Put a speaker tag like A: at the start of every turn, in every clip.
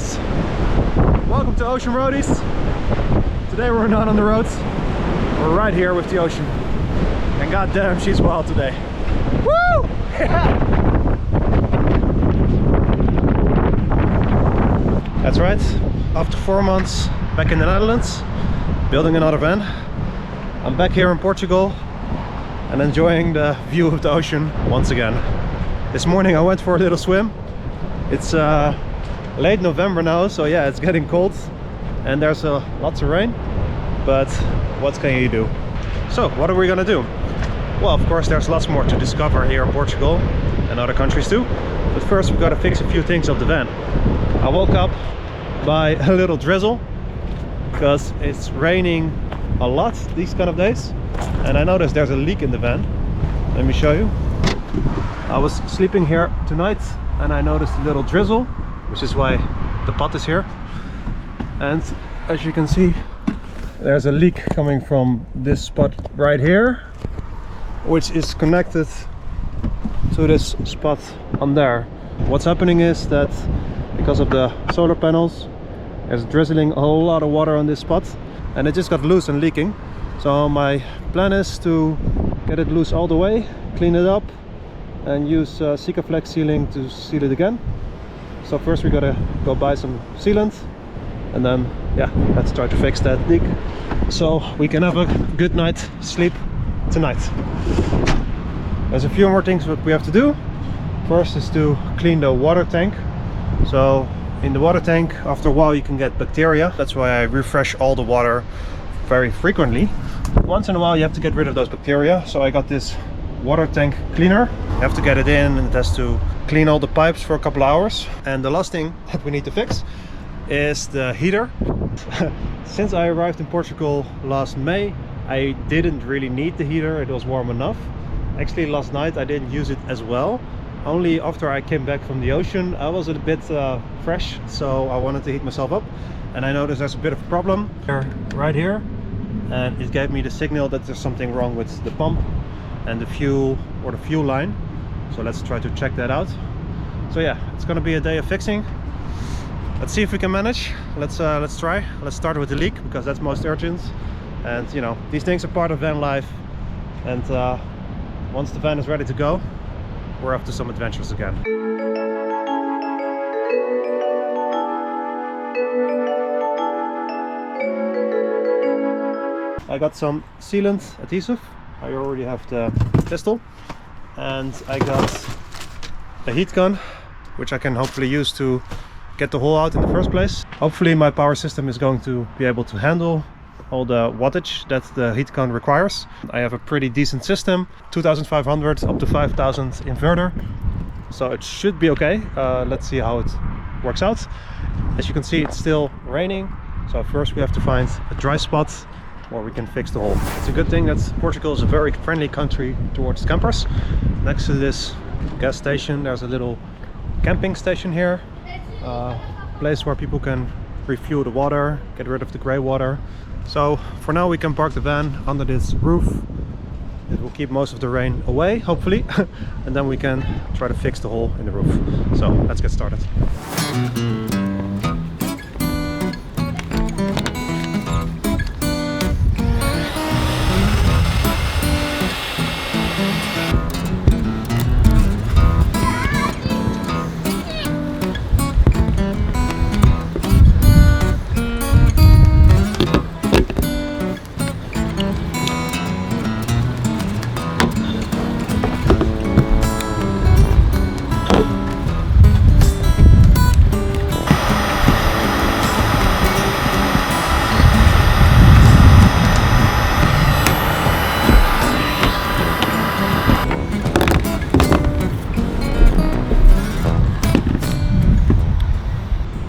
A: guys, welcome to Ocean Roadies. Today we're not on the roads, we're right here with the ocean. And goddamn, she's wild today. Woo! That's right, after 4 months back in the Netherlands, building another van, I'm back here in Portugal and enjoying the view of the ocean once again. This morning I went for a little swim. It's late November now, so yeah, it's getting cold and there's lots of rain, but what can you do? So what are we gonna do? Well, of course there's lots more to discover here in Portugal and other countries too, but first we've got to fix a few things of the van. I woke up by a little drizzle because it's raining a lot these kind of days, and I noticed there's a leak in the van. Let me show you. I was sleeping here tonight and I noticed a little drizzle, which is why the pot is here. And as you can see, there's a leak coming from this spot right here, which is connected to this spot on there. What's happening is that because of the solar panels, there's drizzling a whole lot of water on this spot and it just got loose and leaking. So my plan is to get it loose all the way, clean it up and use Sikaflex sealing to seal it again. So first we gotta go buy some sealant and then yeah, let's try to fix that leak so we can have a good night's sleep tonight. There's a few more things that we have to do. First is to clean the water tank. So in the water tank, after a while you can get bacteria. That's why I refresh all the water very frequently. Once in a while you have to get rid of those bacteria, so I got this water tank cleaner. You have to get it in and it has to clean all the pipes for a couple of hours. And the last thing that we need to fix is the heater. Since I arrived in Portugal last May, I didn't really need the heater, it was warm enough. Actually last night I didn't use it as well. Only after I came back from the ocean I was a bit fresh, so I wanted to heat myself up. And I noticed there's a bit of a problem right here, and it gave me the signal that there's something wrong with the pump and the fuel or the fuel line. So let's try to check that out. So yeah, it's gonna be a day of fixing. Let's see if we can manage. Let's try. Let's start with the leak because that's most urgent. And you know, these things are part of van life. And once the van is ready to go, we're off to some adventures again. I got some sealant adhesive. I already have the pistol, and I got a heat gun, which I can hopefully use to get the hole out in the first place. Hopefully my power system is going to be able to handle all the wattage that the heat gun requires. I have a pretty decent system, 2500 up to 5000 inverter, so it should be okay. Let's see how it works out. As you can see, it's still raining, so first we have to find a dry spot where we can fix the hole. It's a good thing that Portugal is a very friendly country towards campers. Next to this gas station there's a little camping station here, place where people can refuel the water, get rid of the grey water. So for now we can park the van under this roof. It will keep most of the rain away, hopefully, and then we can try to fix the hole in the roof. So let's get started.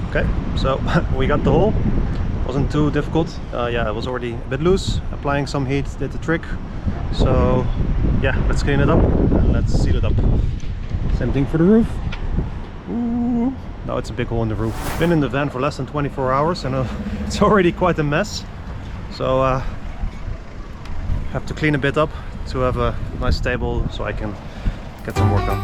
A: Okay, so we got the hole. Wasn't too difficult. Yeah, it was already a bit loose. Applying some heat did the trick. So yeah, let's clean it up and let's seal it up. Same thing for the roof. Ooh. Now it's a big hole in the roof. Been in the van for less than 24 hours and it's already quite a mess. So have to clean a bit up to have a nice table so I can get some work done.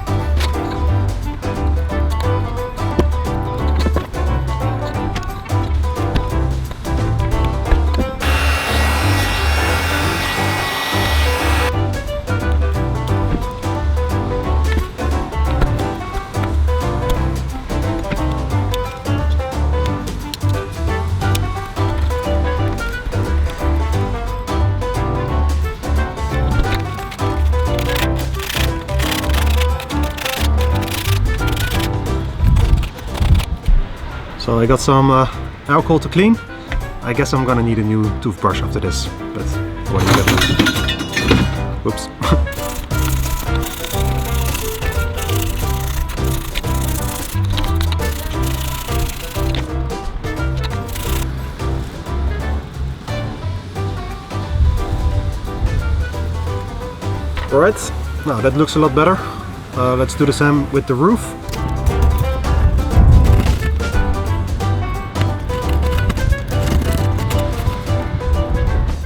A: So I got some alcohol to clean. I guess I'm gonna need a new toothbrush after this, but what do you get? Whoops. Alright, now that looks a lot better. Let's do the same with the roof.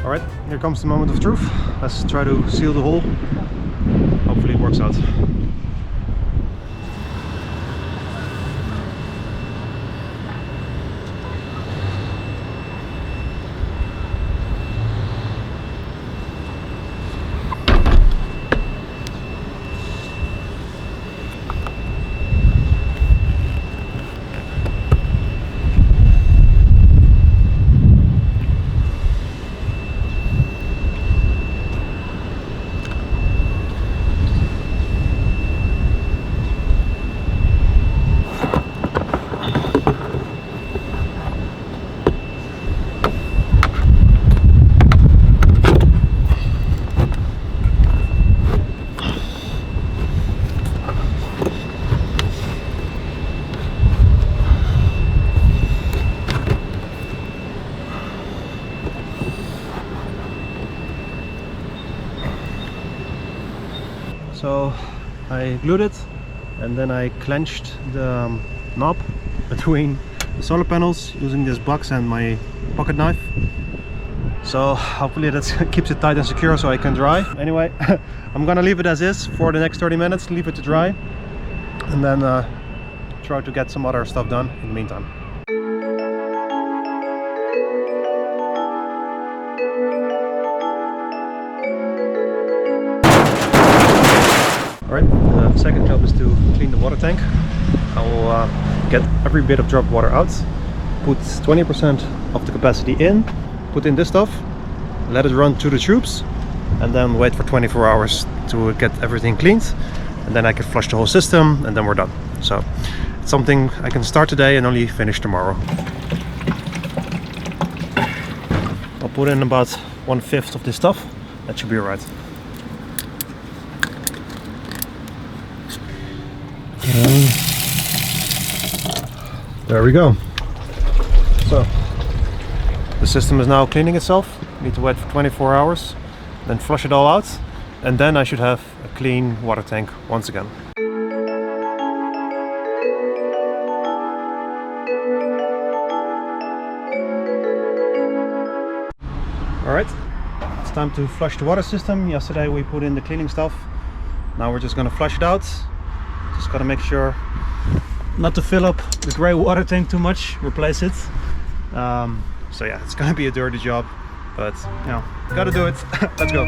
A: Alright, here comes the moment of truth. Let's try to seal the hole. Hopefully it works out. So I glued it and then I clenched the knob between the solar panels using this box and my pocket knife. So hopefully that keeps it tight and secure so I can dry. Anyway, I'm gonna leave it as is for the next 30 minutes, leave it to dry, and then try to get some other stuff done in the meantime. Alright, the second job is to clean the water tank. I will get every bit of dropped water out, put 20% of the capacity in, put in this stuff, let it run through the tubes, and then wait for 24 hours to get everything cleaned, and then I can flush the whole system, and then we're done. So it's something I can start today and only finish tomorrow. I'll put in about 1/5 of this stuff. That should be alright. There we go. So the system is now cleaning itself. Need to wait for 24 hours, then flush it all out, and then I should have a clean water tank once again. Alright, it's time to flush the water system. Yesterday we put in the cleaning stuff. Now we're just gonna flush it out. Just gotta make sure not to fill up the grey water tank too much, replace it. So yeah, it's gonna be a dirty job, but you know, gotta do it. Let's go.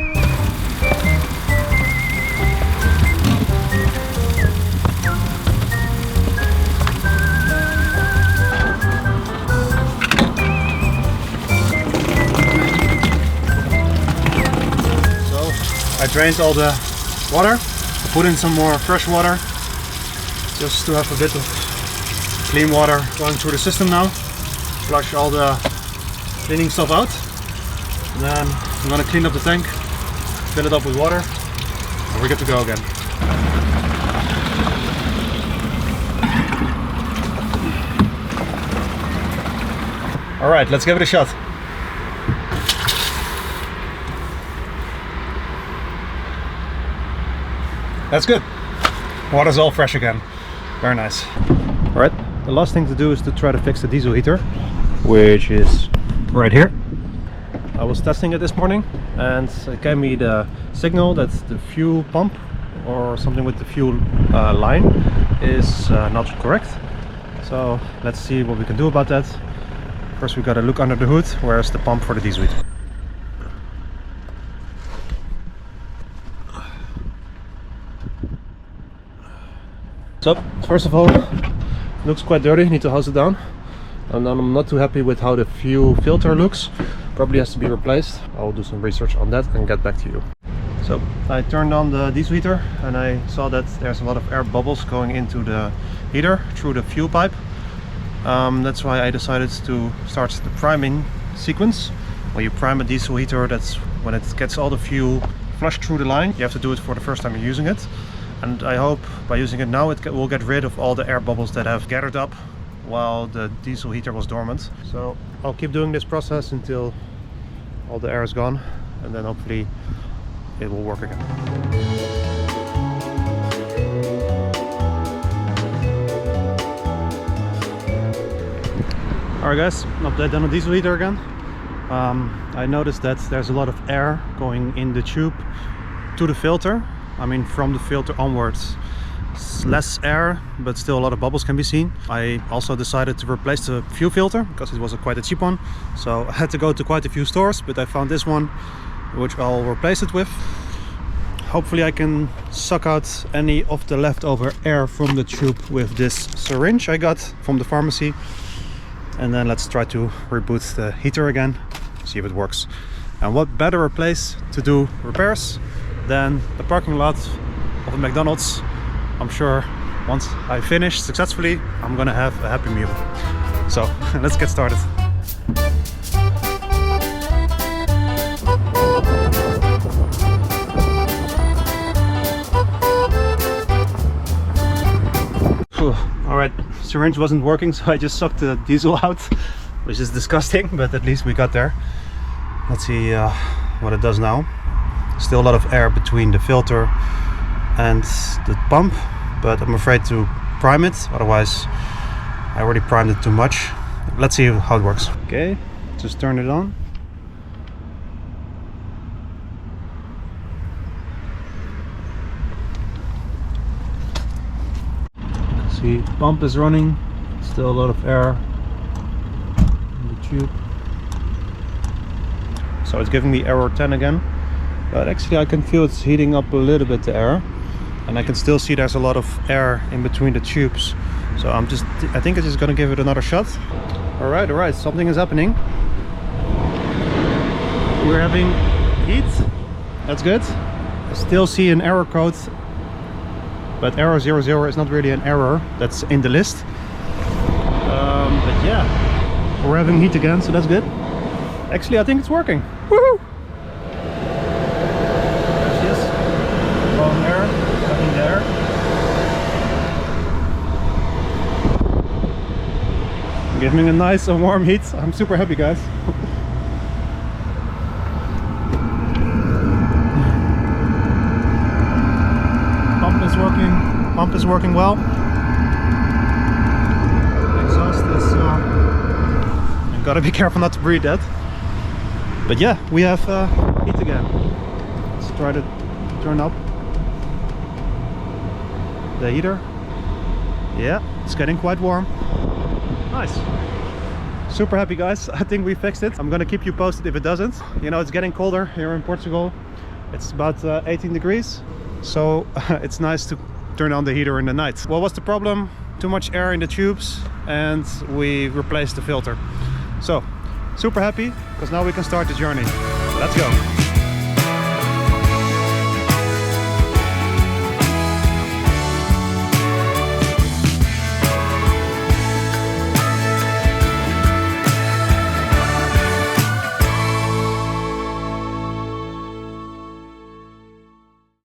A: So I drained all the water. I put in some more fresh water, just to have a bit of clean water going through the system now. Flush all the cleaning stuff out, and then I'm gonna clean up the tank, fill it up with water, and we're good to go again. All right, let's give it a shot. That's good. Water's all fresh again. Very nice. Alright, the last thing to do is to try to fix the diesel heater, which is right here. I was testing it this morning and it gave me the signal that the fuel pump or something with the fuel line is not correct. So let's see what we can do about that. First we gotta look under the hood. Where's the pump for the diesel heater? So first of all, it looks quite dirty, need to hose it down, and then I'm not too happy with how the fuel filter looks. Probably has to be replaced. I'll do some research on that and get back to you. So I turned on the diesel heater and I saw that there's a lot of air bubbles going into the heater through the fuel pipe. That's why I decided to start the priming sequence. When you prime a diesel heater, that's when it gets all the fuel flushed through the line. You have to do it for the first time you're using it. And I hope by using it now it will get rid of all the air bubbles that have gathered up while the diesel heater was dormant. So I'll keep doing this process until all the air is gone, and then hopefully it will work again. Alright guys, update on the diesel heater again. I noticed that there's a lot of air going in the tube to the filter. I mean, from the filter onwards, it's less air, but still a lot of bubbles can be seen. I also decided to replace the fuel filter because it was quite a cheap one. So I had to go to quite a few stores, but I found this one, which I'll replace it with. Hopefully I can suck out any of the leftover air from the tube with this syringe I got from the pharmacy. And then let's try to reboot the heater again, see if it works. And what better place to do repairs than the parking lot of a McDonald's. I'm sure once I finish successfully, I'm gonna have a happy meal. So let's get started. Alright, syringe wasn't working, so I just sucked the diesel out, which is disgusting, but at least we got there. Let's see what it does now. Still a lot of air between the filter and the pump, but I'm afraid to prime it, otherwise I already primed it too much. Let's see how it works. Okay, just turn it on. See, pump is running, still a lot of air in the tube. So it's giving me error 10 again, but actually I can feel it's heating up a little bit, the air, and I can still see there's a lot of air in between the tubes. So I think I'm just gonna give it another shot. Alright, something is happening. We're having heat, that's good. I still see an error code, but error 00 is not really an error that's in the list. But yeah, we're having heat again, so that's good. Actually, I think it's working. Woohoo! There she is. Blowing air, nothing there. Giving a nice and warm heat. I'm super happy, guys. Pump is working well. Exhaust is you gotta be careful not to breathe that. But yeah, we have heat again. Let's try to turn up the heater. Yeah, it's getting quite warm. Nice. Super happy, guys. I think we fixed it. I'm gonna keep you posted if it doesn't. You know, it's getting colder here in Portugal. It's about 18 degrees. So it's nice to turn on the heater in the night. What was the problem? Too much air in the tubes, and we replaced the filter. So super happy, because now we can start the journey. Let's go.